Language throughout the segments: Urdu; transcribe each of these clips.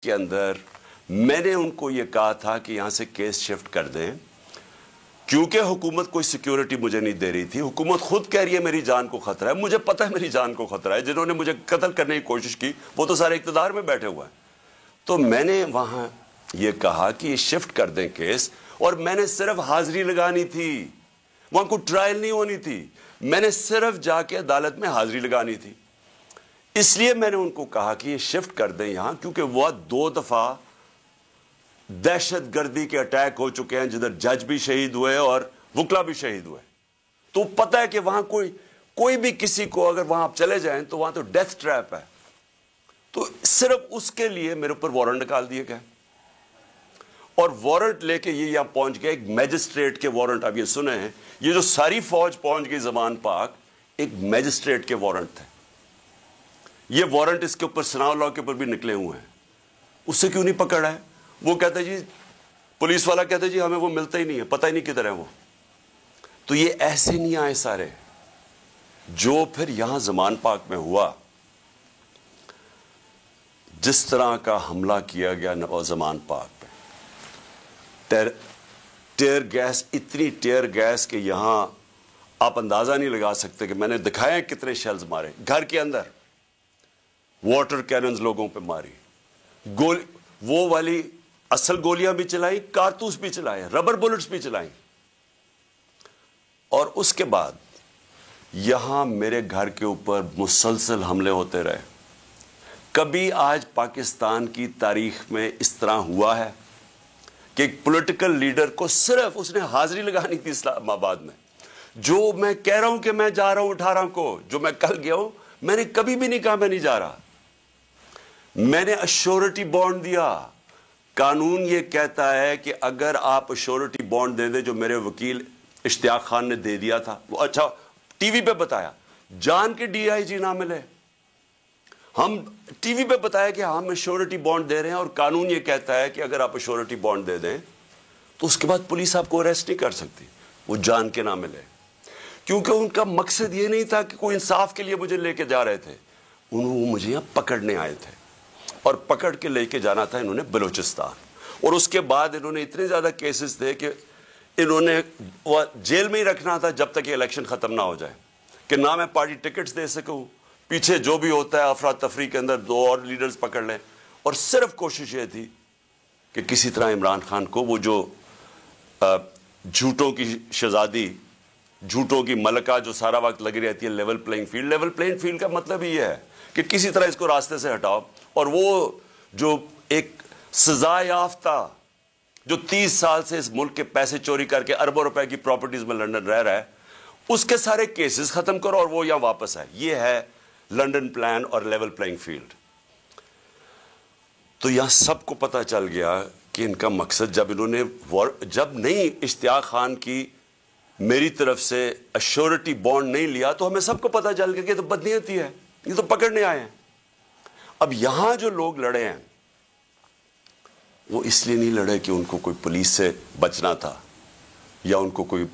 کے اندر میں نے ان کو یہ کہا تھا کہ یہاں سے کیس شفٹ کر دیں، کیونکہ حکومت کوئی سیکیورٹی مجھے نہیں دے رہی تھی. حکومت خود کہہ رہی ہے میری جان کو خطرہ ہے. مجھے پتہ ہے میری جان کو خطرہ ہے. جنہوں نے مجھے قتل کرنے کی کوشش کی وہ تو سارے اقتدار میں بیٹھے ہوئے ہیں. تو میں نے وہاں یہ کہا کہ یہ شفٹ کر دیں کیس، اور میں نے صرف حاضری لگانی تھی، وہاں کوئی ٹرائل نہیں ہونی تھی. میں نے صرف جا کے عدالت میں حاضری لگانی تھی. اس لیے میں نے ان کو کہا کہ یہ شفٹ کر دیں یہاں، کیونکہ وہ 2 دفعہ دہشت گردی کے اٹیک ہو چکے ہیں جدھر جج بھی شہید ہوئے اور وکلا بھی شہید ہوئے. تو پتہ ہے کہ وہاں کوئی بھی کسی کو اگر وہاں آپ چلے جائیں تو وہاں تو ڈیتھ ٹریپ ہے. تو صرف اس کے لیے میرے اوپر وارنٹ نکال دیے گئے، اور وارنٹ لے کے یہ یہاں پہنچ گئے. ایک میجسٹریٹ کے وارنٹ آپ یہ سنے ہیں، یہ جو ساری فوج پہنچ گئی زمان پاک، ایک میجسٹریٹ کے وارنٹ تھے. یہ وارنٹ اس کے اوپر ثناء اللہ کے اوپر بھی نکلے ہوئے ہیں. اس سے کیوں نہیں پکڑا ہے؟ وہ کہتا ہے جی، پولیس والا کہتا ہے جی ہمیں وہ ملتا ہی نہیں ہے، پتہ ہی نہیں کدھر ہے وہ. تو یہ ایسے نہیں آئے سارے. جو پھر یہاں زمان پاک میں ہوا، جس طرح کا حملہ کیا گیا زمان پاک پہ، ٹیئر گیس، اتنی ٹیئر گیس کہ یہاں آپ اندازہ نہیں لگا سکتے کہ میں نے دکھائے کتنے شیلز مارے. گھر کے اندر واٹر کیننز لوگوں پہ ماری، وہ والی اصل گولیاں بھی چلائیں، کارتوس بھی چلائے، ربر بلٹس بھی چلائیں. اور اس کے بعد یہاں میرے گھر کے اوپر مسلسل حملے ہوتے رہے. کبھی آج پاکستان کی تاریخ میں اس طرح ہوا ہے کہ ایک پولیٹیکل لیڈر کو صرف اس نے حاضری لگانی تھی اسلام آباد میں. جو میں کہہ رہا ہوں کہ میں جا رہا ہوں 18 کو، جو میں کل گیا ہوں، میں نے کبھی بھی نہیں کہا میں نہیں جا رہا. میں نے ایشورٹی بانڈ دیا. قانون یہ کہتا ہے کہ اگر آپ ایشورٹی بانڈ دے دیں، جو میرے وکیل اشتیاق خان نے دے دیا تھا، وہ اچھا ٹی وی پہ بتایا، جان کے ڈی آئی جی نہ ملے، ہم ٹی وی پہ بتایا کہ ہم ایشورٹی بانڈ دے رہے ہیں، اور قانون یہ کہتا ہے کہ اگر آپ ایشورٹی بانڈ دے دیں تو اس کے بعد پولیس آپ کو اریسٹ نہیں کر سکتی، وہ جان کے نہ ملے. کیونکہ ان کا مقصد یہ نہیں تھا کہ کوئی انصاف کے لیے مجھے لے کے جا رہے تھے، وہ مجھے یہاں پکڑنے آئے تھے، اور پکڑ کے لے کے جانا تھا انہوں نے بلوچستان. اور اس کے بعد انہوں نے اتنے زیادہ کیسز تھے کہ انہوں نے جیل میں ہی رکھنا تھا جب تک یہ الیکشن ختم نہ ہو جائے، کہ نہ میں پارٹی ٹکٹس دے سکوں، پیچھے جو بھی ہوتا ہے افراتفری کے اندر 2 اور لیڈرز پکڑ لیں. اور صرف کوشش یہ تھی کہ کسی طرح عمران خان کو، وہ جو جھوٹوں کی شہزادی، جھوٹوں کی ملکہ جو سارا وقت لگی رہتی ہے level playing field. Level playing field کا مطلب یہ ہے کہ کسی طرح اس کو راستے سے ہٹاؤ. اور وہ جو ایک سزا یافتہ جو 30 سال سے اس ملک کے پیسے چوری کر کے اربوں روپے کی پراپرٹیز میں لنڈن رہ رہا ہے، اس کے سارے کیسز ختم کرو اور وہ یہاں واپس آئے. یہ ہے لنڈن پلان اور لیول پلینگ فیلڈ. تو یہاں سب کو پتہ چل گیا کہ ان کا مقصد، جب نہیں اشتیاق خان کی میری طرف سے ایشورٹی بانڈ نہیں لیا تو ہمیں سب کو پتہ چل گیا کہ یہ تو بدنیتی ہے، یہ تو پکڑنے آئے ہیں. اب یہاں جو لوگ لڑے ہیں وہ اس لیے نہیں لڑے کہ ان کو کوئی پولیس سے بچنا تھا، یا ان کو کوئی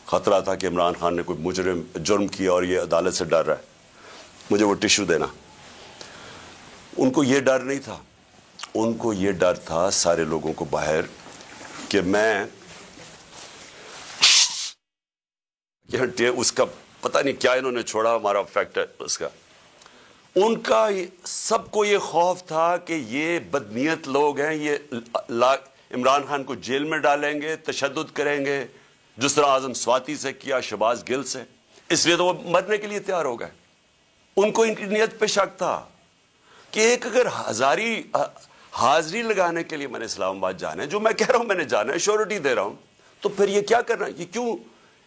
خطرہ تھا کہ عمران خان نے کوئی جرم کیا اور یہ عدالت سے ڈر رہا ہے مجھے وہ ٹیشو دینا. ان کو یہ ڈر نہیں تھا. ان کو یہ ڈر تھا سارے لوگوں کو باہر کہ میں اس کا پتہ نہیں کیا انہوں نے چھوڑا، ہمارا فیکٹر اس کا. ان کا سب کو یہ خوف تھا کہ یہ بدنیت لوگ ہیں، یہ عمران خان کو جیل میں ڈالیں گے، تشدد کریں گے، جس طرح اعظم سواتی سے کیا، شہباز گل سے. اس لیے تو وہ مرنے کے لیے تیار ہو گئے. ان کو ان کی نیت پہ شک تھا کہ ایک اگر حاضری لگانے کے لیے میں نے اسلام آباد جانا ہے، جو میں کہہ رہا ہوں میں نے جانا ہے، شیورٹی دے رہا ہوں، تو پھر یہ کیا کرنا،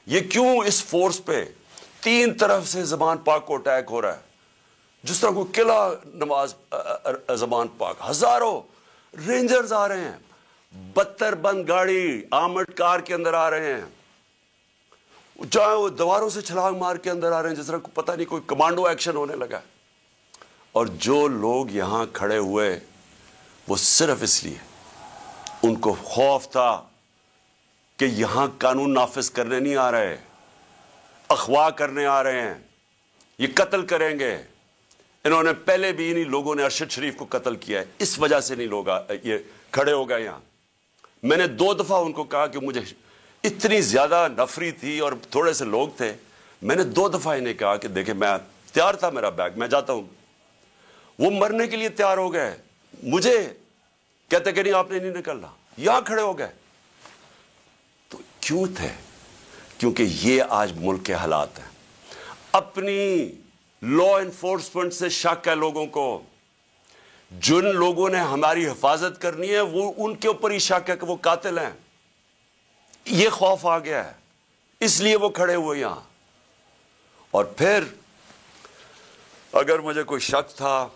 یہ کیوں اس فورس پہ 3 طرف سے زمان پاک کو اٹیک ہو رہا ہے. جس طرح کوئی قلعہ نواز زمان پاک، ہزاروں رینجرز آ رہے ہیں، 72 بند گاڑی آرمڈ کار کے اندر آ رہے ہیں، جہاں وہ دیواروں سے چھلانگ مار کے اندر آ رہے ہیں، جس طرح پتہ نہیں کوئی کمانڈو ایکشن ہونے لگا. اور جو لوگ یہاں کھڑے ہوئے وہ صرف اس لیے، ان کو خوف تھا کہ یہاں قانون نافذ کرنے نہیں آ رہے، اغوا کرنے آ رہے ہیں، یہ قتل کریں گے، انہوں نے پہلے بھی انہی لوگوں نے ارشد شریف کو قتل کیا ہے، اس وجہ سے نہیں لوگ یہ کھڑے ہو گئے یہاں۔ میں نے 2 دفعہ ان کو کہا کہ مجھے اتنی زیادہ نفری تھی اور تھوڑے سے لوگ تھے، میں نے 2 دفعہ انہیں کہا کہ دیکھیں میں تیار تھا، میرا بیگ میں جاتا ہوں، وہ مرنے کے لیے تیار ہو گئے، مجھے کہتے کہ نہیں آپ نے نہیں نکلنا، یہاں کھڑے ہو گئے۔ تو کیوں تھے؟ کیونکہ یہ آج ملک کے حالات ہیں۔ اپنی لا انفورسمنٹ سے شک ہے لوگوں کو، جن لوگوں نے ہماری حفاظت کرنی ہے وہ ان کے اوپر ہی شک ہے کہ وہ قاتل ہیں، یہ خوف آ گیا ہے، اس لیے وہ کھڑے ہوئے یہاں۔ اور پھر اگر مجھے کوئی شک تھا،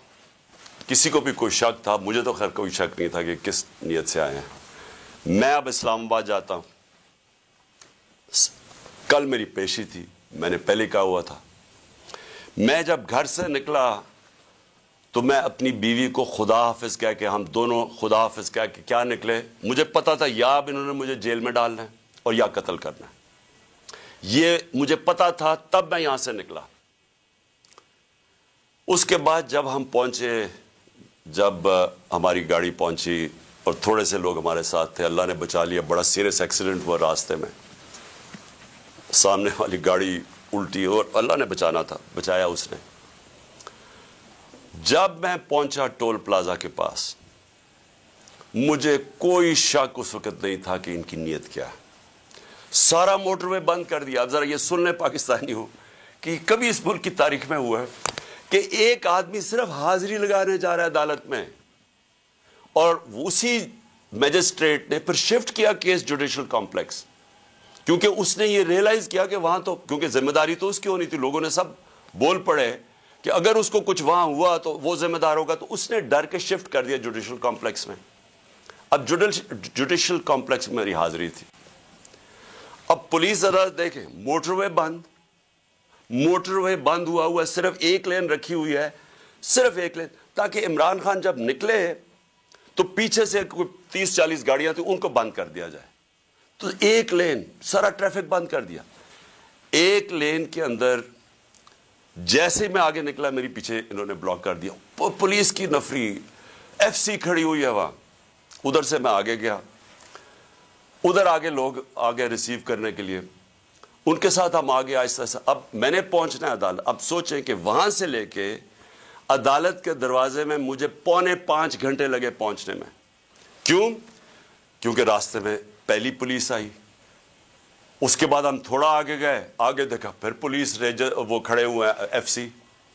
کسی کو بھی کوئی شک تھا، مجھے تو خیر کوئی شک نہیں تھا کہ کس نیت سے آئے ہیں۔ میں اب اسلام آباد جاتا ہوں، کل میری پیشی تھی، میں نے پہلے کہا ہوا تھا، میں جب گھر سے نکلا تو میں اپنی بیوی کو خدا حافظ کہہ کے، ہم دونوں خدا حافظ کہہ کے کیا نکلے، مجھے پتا تھا یا اب انہوں نے مجھے جیل میں ڈالنا ہے اور یا قتل کرنا ہے، یہ مجھے پتا تھا، تب میں یہاں سے نکلا۔ اس کے بعد جب ہم پہنچے، جب ہماری گاڑی پہنچی اور تھوڑے سے لوگ ہمارے ساتھ تھے، اللہ نے بچا لیا، بڑا سیریس ایکسیڈنٹ ہوا راستے میں، سامنے والی گاڑی الٹی اور اللہ نے بچانا تھا، بچایا اس نے۔ جب میں پہنچا ٹول پلازا کے پاس، مجھے کوئی شک اس وقت نہیں تھا کہ ان کی نیت کیا ہے۔ سارا موٹر وے بند کر دیا۔ اب ذرا یہ سن لیں پاکستانی ہو کہ کبھی اس ملک کی تاریخ میں ہوا ہے کہ ایک آدمی صرف حاضری لگانے جا رہا ہے عدالت میں، اور اسی میجسٹریٹ نے پھر شفٹ کیا کیس جوڈیشل کمپلیکس، کیونکہ اس نے یہ ریئلائز کیا کہ وہاں تو، کیونکہ ذمہ داری تو اس کی ہونی تھی، لوگوں نے سب بول پڑے کہ اگر اس کو کچھ وہاں ہوا تو وہ ذمہ دار ہوگا، تو اس نے ڈر کے شفٹ کر دیا جوڈیشل کمپلیکس میں۔ اب جوڈیشل کمپلیکس میں میری حاضری تھی۔ اب پولیس ذرا دیکھیں، موٹر وے بند ہوا ہے، صرف ایک لین رکھی ہوئی ہے، صرف ایک لین، تاکہ عمران خان جب نکلے تو پیچھے سے کوئی 30-40 گاڑیاں تھیں، ان کو بند کر دیا جائے۔ تو ایک لین، سارا ٹریفک بند کر دیا۔ ایک لین کے اندر جیسے میں آگے نکلا، میری پیچھے انہوں نے بلاک کر دیا، پولیس کی نفری، ایف سی کھڑی ہوئی ہے وہاں۔ ادھر سے میں آگے گیا، ادھر آگے لوگ آگے ریسیو کرنے کے لیے، ان کے ساتھ ہم آگے آہستہ آہستہ۔ اب میں نے پہنچنا ہے عدالت۔ اب سوچیں کہ وہاں سے لے کے عدالت کے دروازے میں مجھے 4.25 گھنٹے لگے پہنچنے میں۔ کیوں؟ کیونکہ راستے میں پہلی پولیس آئی، اس کے بعد ہم تھوڑا آگے گئے، آگے دیکھا پھر پولیس وہ کھڑے ہوئے ہیں ایف سی،